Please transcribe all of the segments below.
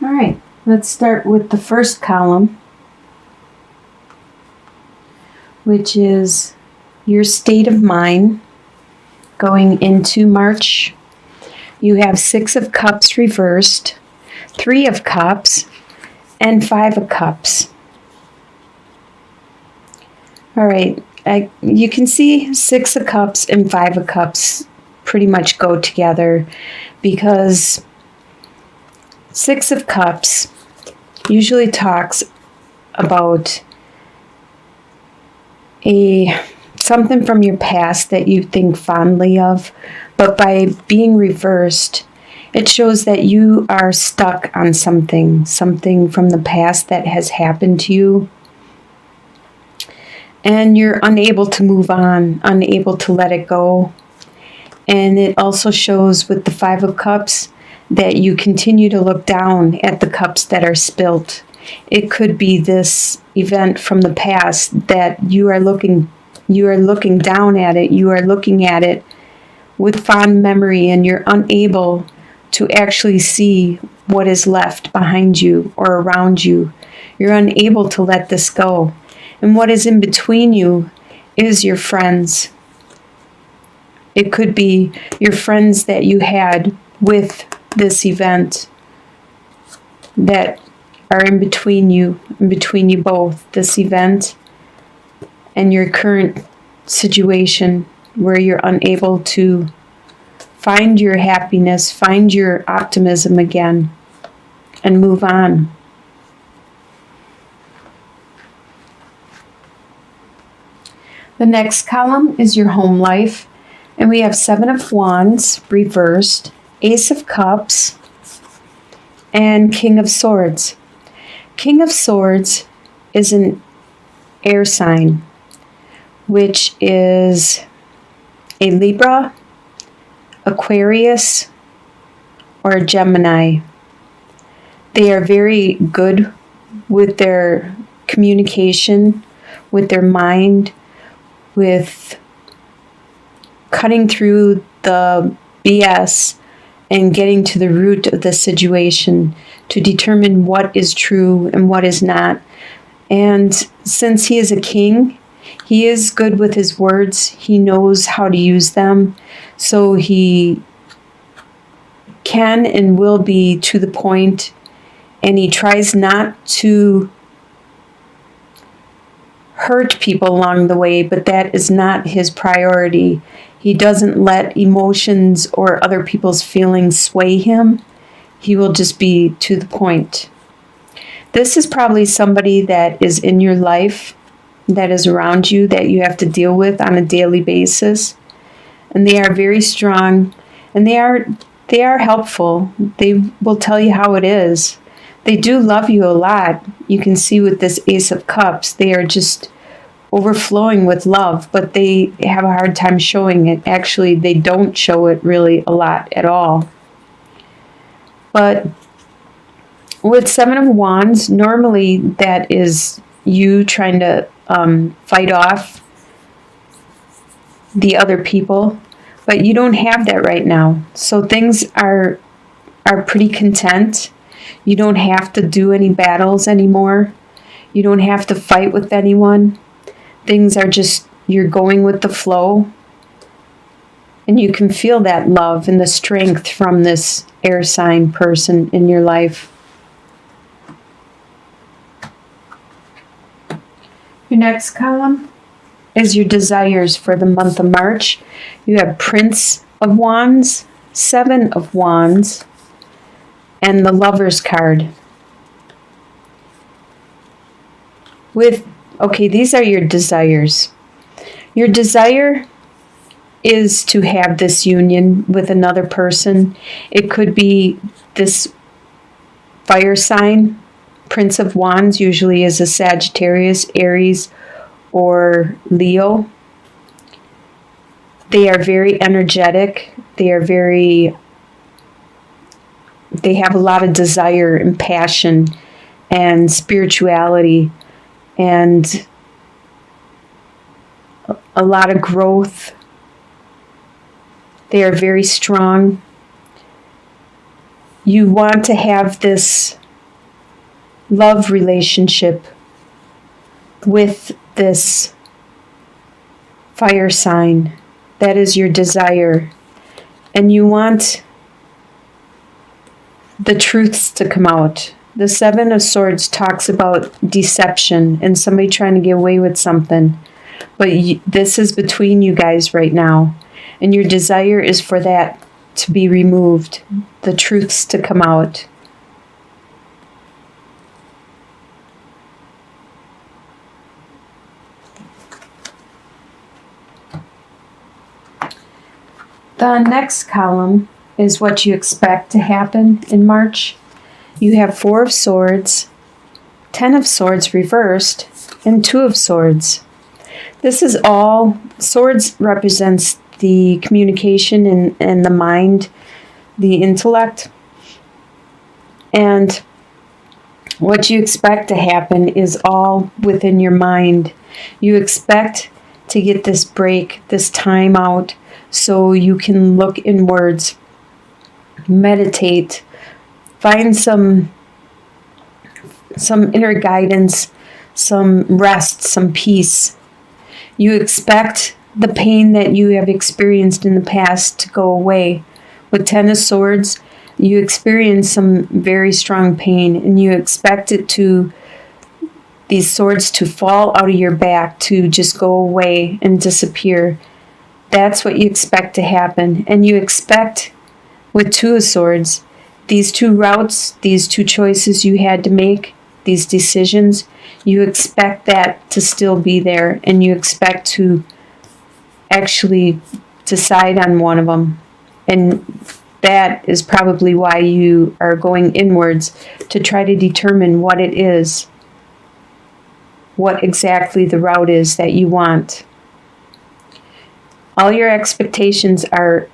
All right, let's start with the first column, which is your state of mind going into March. You have 6 of Cups reversed, 3 of Cups, and 5 of Cups. All right, you can see 6 of Cups and 5 of Cups pretty much go together, because 6 of Cups usually talks about something from your past that you think fondly of, but by being reversed, it shows that you are stuck on something from the past that has happened to you, and you're unable to move on, unable to let it go. And it also shows with the 5 of Cups that you continue to look down at the cups that are spilt. It could be this event from the past that you are looking down at it, you are looking at it with fond memory, and you're unable to actually see what is left behind you or around you. You're unable to let this go. And what is in between you is your friends. It could be your friends that you had with this event that are in between you both, this event and your current situation where you're unable to find your happiness, find your optimism again, and move on. The next column is your home life, and we have 7 of Wands reversed, Ace of Cups, and King of Swords. King of Swords is an air sign, which is a Libra, Aquarius, or a Gemini. They are very good with their communication, with their mind, with cutting through the BS and getting to the root of the situation to determine what is true and what is not. And since he is a king, he is good with his words. He knows how to use them. So he can and will be to the point, and he tries not to hurt people along the way, but that is not his priority. He doesn't let emotions or other people's feelings sway him. He will just be to the point. This is probably somebody that is in your life, that is around you, that you have to deal with on a daily basis. And they are very strong, and they are helpful. They will tell you how it is. They do love you a lot. You can see with this Ace of Cups, they are just overflowing with love, but they have a hard time showing it. Actually, they don't show it really a lot at all. But with 7 of Wands, normally that is you trying to fight off the other people, but you don't have that right now. So things are pretty content. You don't have to do any battles anymore. You don't have to fight with anyone. Things are just, you're going with the flow. And you can feel that love and the strength from this air sign person in your life. Your next column is your desires for the month of March. You have Prince of Wands, 7 of Wands, and the Lovers card. These are your desires. Your desire is to have this union with another person. It could be this fire sign. Prince of Wands usually is a Sagittarius, Aries, or Leo. They are very energetic. They have a lot of desire and passion and spirituality and a lot of growth. They are very strong. You want to have this love relationship with this fire sign. That is your desire. And you want the truths to come out. The Seven of Swords talks about deception and somebody trying to get away with something. But this is between you guys right now. And your desire is for that to be removed, the truths to come out. The next column is what you expect to happen in March. You have 4 of Swords, 10 of Swords reversed, and 2 of Swords. This is all, Swords represents the communication and the mind, the intellect. And what you expect to happen is all within your mind. You expect to get this break, this time out, so you can look inwards, meditate, find some inner guidance, some rest, some peace. You expect the pain that you have experienced in the past to go away. With 10 of Swords, you experience some very strong pain, and you expect these swords to fall out of your back, to just go away and disappear. That's what you expect to happen. And you expect, with 2 of Swords, these 2 routes, these 2 choices you had to make, these decisions, you expect that to still be there, and you expect to actually decide on one of them. And that is probably why you are going inwards, to try to determine what it is, what exactly the route is that you want. All your expectations are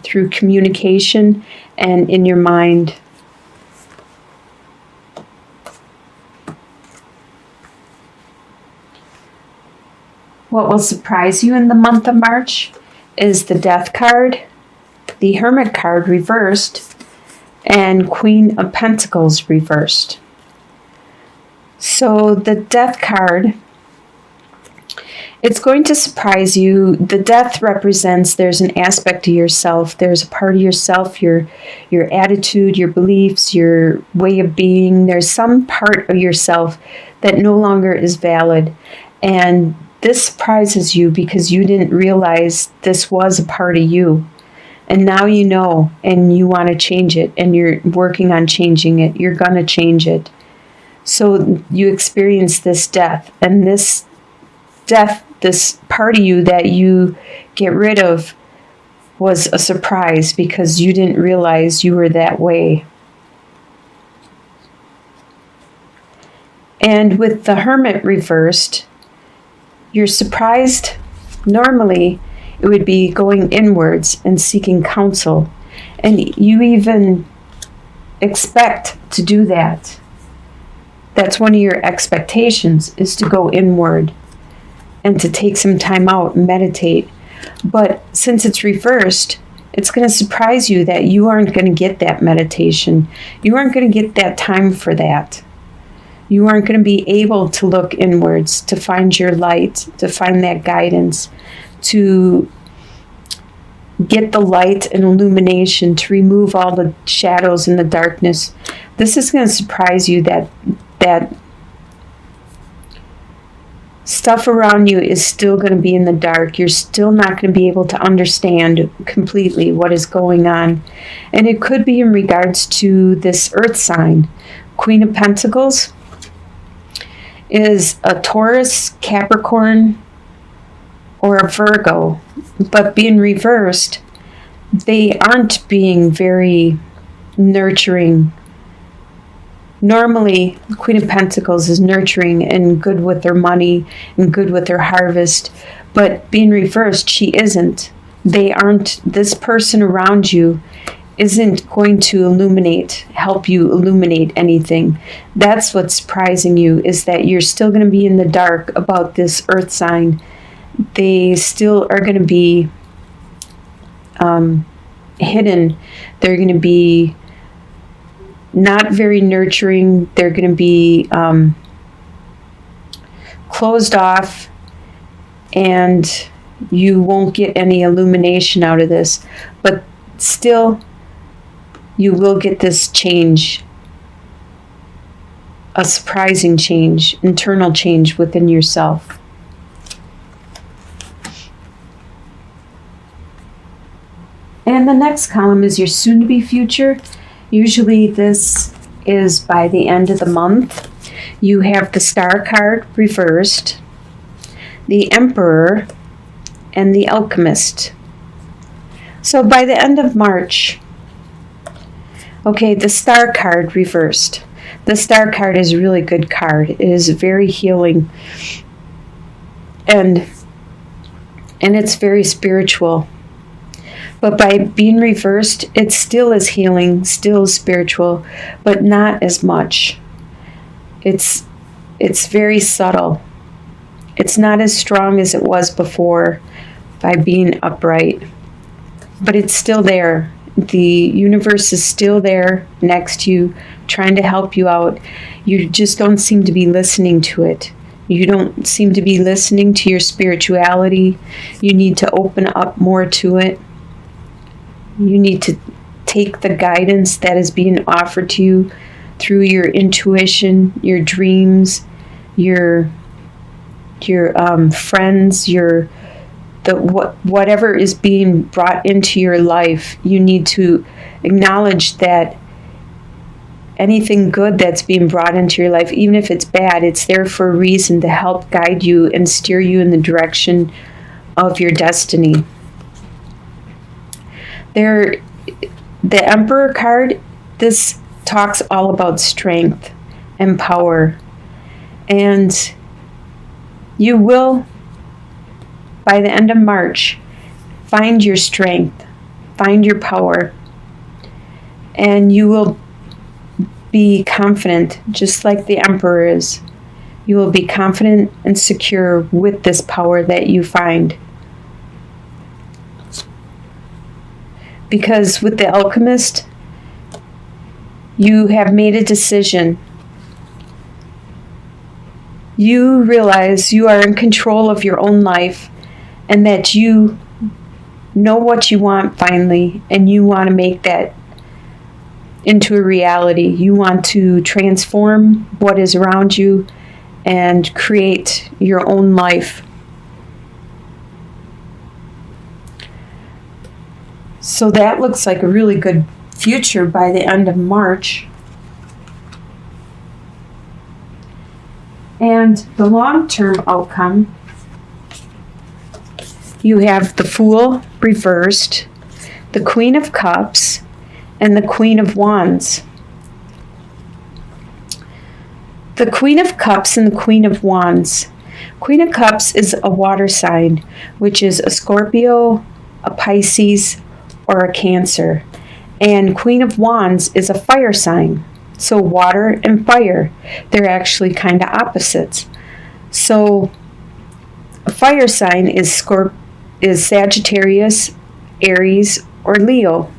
through communication and in your mind. What will surprise you in the month of March is the Death card, the Hermit card reversed, and Queen of Pentacles reversed. So the Death card, it's going to surprise you. The Death represents there's an aspect of yourself. There's a part of yourself, your attitude, your beliefs, your way of being. There's some part of yourself that no longer is valid. And this surprises you because you didn't realize this was a part of you. And now you know, and you want to change it, and you're working on changing it. You're going to change it. So you experience this death, and this death, this part of you that you get rid of, was a surprise because you didn't realize you were that way. And with the Hermit reversed, you're surprised. Normally, it would be going inwards and seeking counsel. And you even expect to do that. That's one of your expectations, is to go inward and to take some time out and meditate. But since it's reversed, it's going to surprise you that you aren't going to get that meditation. You aren't going to get that time for that. You aren't going to be able to look inwards, to find your light, to find that guidance, to get the light and illumination, to remove all the shadows and the darkness. This is going to surprise you that stuff around you is still going to be in the dark. You're still not going to be able to understand completely what is going on. And it could be in regards to this earth sign. Queen of Pentacles is a Taurus, Capricorn, or a Virgo. But being reversed, they aren't being very nurturing. Normally, the Queen of Pentacles is nurturing and good with their money and good with their harvest. But being reversed, she isn't. They aren't. This person around you isn't going to help you illuminate anything. That's what's surprising you, is that you're still going to be in the dark about this earth sign. They still are going to be hidden. They're going to be not very nurturing. They're going to be closed off, and you won't get any illumination out of this. But still, you will get this change, a surprising change, internal change within yourself. And the next column is your soon-to-be future. Usually this is by the end of the month. You have the Star card reversed, the Emperor, and the Alchemist. So by the end of March, okay, the Star card reversed. The Star card is a really good card. It is very healing. And it's very spiritual. But by being reversed, it still is healing, still spiritual, but not as much. It's very subtle. It's not as strong as it was before by being upright. But it's still there. The universe is still there next to you, trying to help you out. You just don't seem to be listening to it. You don't seem to be listening to your spirituality. You need to open up more to it. You need to take the guidance that is being offered to you through your intuition, your dreams, your friends, whatever is being brought into your life. You need to acknowledge that anything good that's being brought into your life, even if it's bad, it's there for a reason, to help guide you and steer you in the direction of your destiny. The Emperor card, this talks all about strength and power. And you will, by the end of March, find your strength, find your power, and you will be confident, just like the Emperor is. You will be confident and secure with this power that you find. Because with the Alchemist, you have made a decision. You realize you are in control of your own life, and that you know what you want finally, and you want to make that into a reality. You want to transform what is around you and create your own life. So that looks like a really good future by the end of March. And the long-term outcome, you have the Fool reversed, the Queen of Cups, and the Queen of Wands. The Queen of Cups and the Queen of Wands. Queen of Cups is a water sign, which is a Scorpio, a Pisces, or a Cancer. And Queen of Wands is a fire sign. So water and fire, they're actually kind of opposites. So a fire sign is Sagittarius, Aries, or Leo.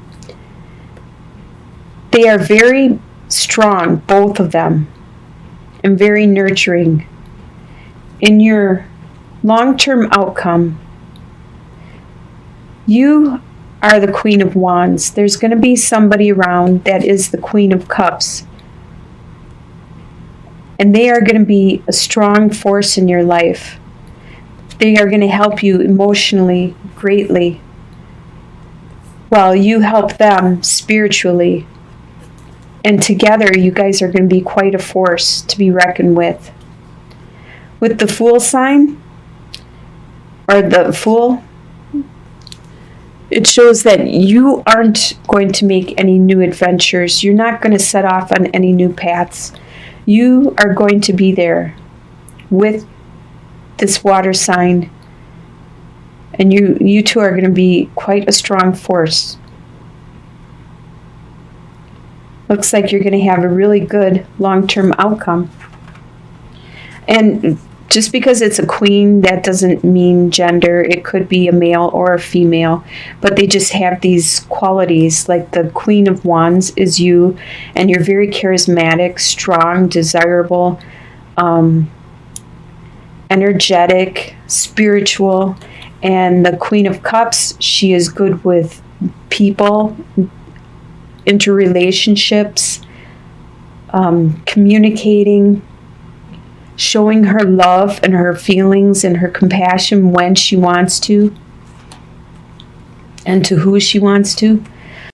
They are very strong, both of them, and very nurturing. In your long-term outcome, you are the Queen of Wands. There's going to be somebody around that is the Queen of Cups. And they are going to be a strong force in your life. They are going to help you emotionally greatly, while you help them spiritually. And together, you guys are going to be quite a force to be reckoned with. With the Fool sign, or the Fool, it shows that you aren't going to make any new adventures. You're not going to set off on any new paths. You are going to be there with this water sign, and you two are going to be quite a strong force. Looks like you're going to have a really good long-term outcome. And Just because it's a queen, that doesn't mean gender. It could be a male or a female, but they just have these qualities. Like the Queen of Wands is you, and you're very charismatic, strong, desirable, energetic, spiritual. And the Queen of Cups, she is good with people, interrelationships, communicating, showing her love and her feelings and her compassion when she wants to and to who she wants to.